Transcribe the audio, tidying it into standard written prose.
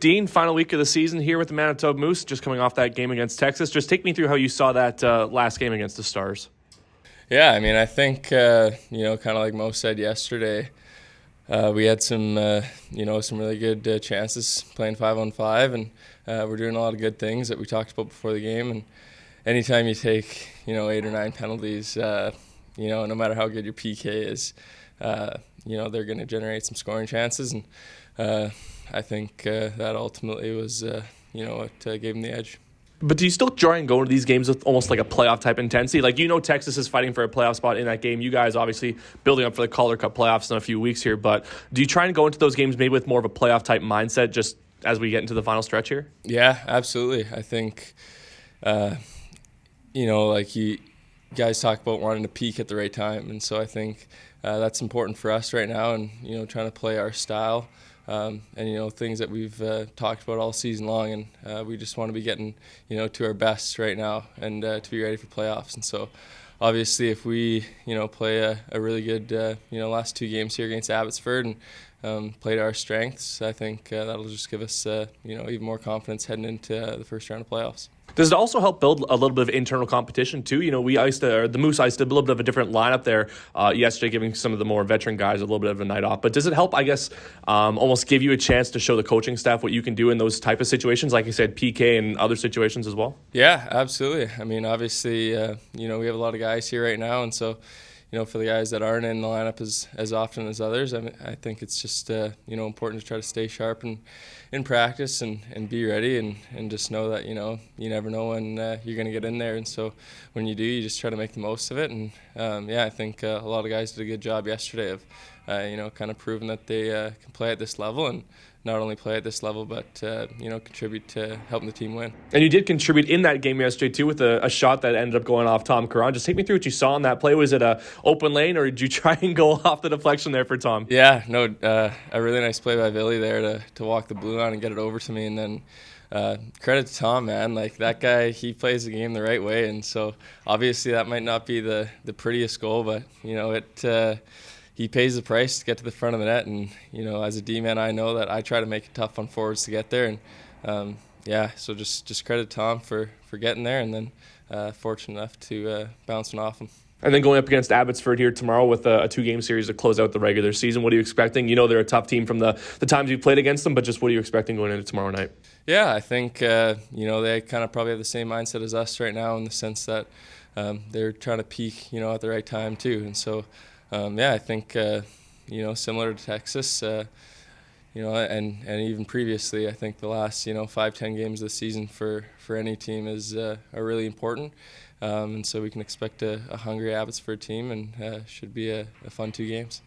Dean, final week of the season here with the Manitoba Moose, just coming off that game against Texas. Just take me through how you saw that last game against the Stars. Yeah, I mean, I think, kind of like Mo said yesterday, we had some really good chances playing 5-on-5, and we're doing a lot of good things that we talked about before the game. And anytime you take, 8 or 9 penalties, no matter how good your PK is, they're going to generate some scoring chances. And I think that ultimately was, what gave them the edge. But do you still try and go into these games with almost like a playoff type intensity? Like, Texas is fighting for a playoff spot in that game. You guys obviously building up for the Calder Cup playoffs in a few weeks here. But do you try and go into those games maybe with more of a playoff type mindset just as we get into the final stretch here? Yeah, absolutely. I think, like you guys talk about wanting to peak at the right time. And so I think that's important for us right now, and, trying to play our style. And things that we've talked about all season long, and we just want to be getting to our best right now, and to be ready for playoffs. And so obviously if we play a really good last 2 games here against Abbotsford and play to our strengths, I think that'll just give us even more confidence heading into the first round of playoffs. Does it also help build a little bit of internal competition too? The Moose iced a little bit of a different lineup there yesterday, giving some of the more veteran guys a little bit of a night off. But does it help, I guess, almost give you a chance to show the coaching staff what you can do in those type of situations, like you said, PK and other situations as well? Yeah, absolutely. I mean, obviously, we have a lot of guys here right now, and so, for the guys that aren't in the lineup as often as others, I think it's just important to try to stay sharp and in practice and be ready and just know that you never know when you're going to get in there, and so when you do, you just try to make the most of it. And I think a lot of guys did a good job yesterday of kind of proving that they can play at this level, and not only play at this level, but contribute to helping the team win. And you did contribute in that game yesterday too with a shot that ended up going off Tom Caron. Just take me through what you saw on that play. Was it a open lane, or did you try and go off the deflection there for Tom? Yeah, no, a really nice play by Billy there to walk the blue line and get it over to me, and then credit to Tom, man. Like, that guy, he plays the game the right way, and so obviously that might not be the prettiest goal, but he pays the price to get to the front of the net. And as a D-man, I know that I try to make it tough on forwards to get there, and so just credit Tom for getting there, and then fortunate enough to bouncing off him. And then going up against Abbotsford here tomorrow with a 2-game series to close out the regular season. What are you expecting? They're a tough team from the times you've played against them, but just what are you expecting going into tomorrow night? Yeah, I think, they kind of probably have the same mindset as us right now, in the sense that they're trying to peak, at the right time too. And so, I think, similar to Texas, and even previously, I think the last, 5-10 games of the season for any team are really important. And so we can expect a hungry Abbotsford team, and should be a fun 2 games.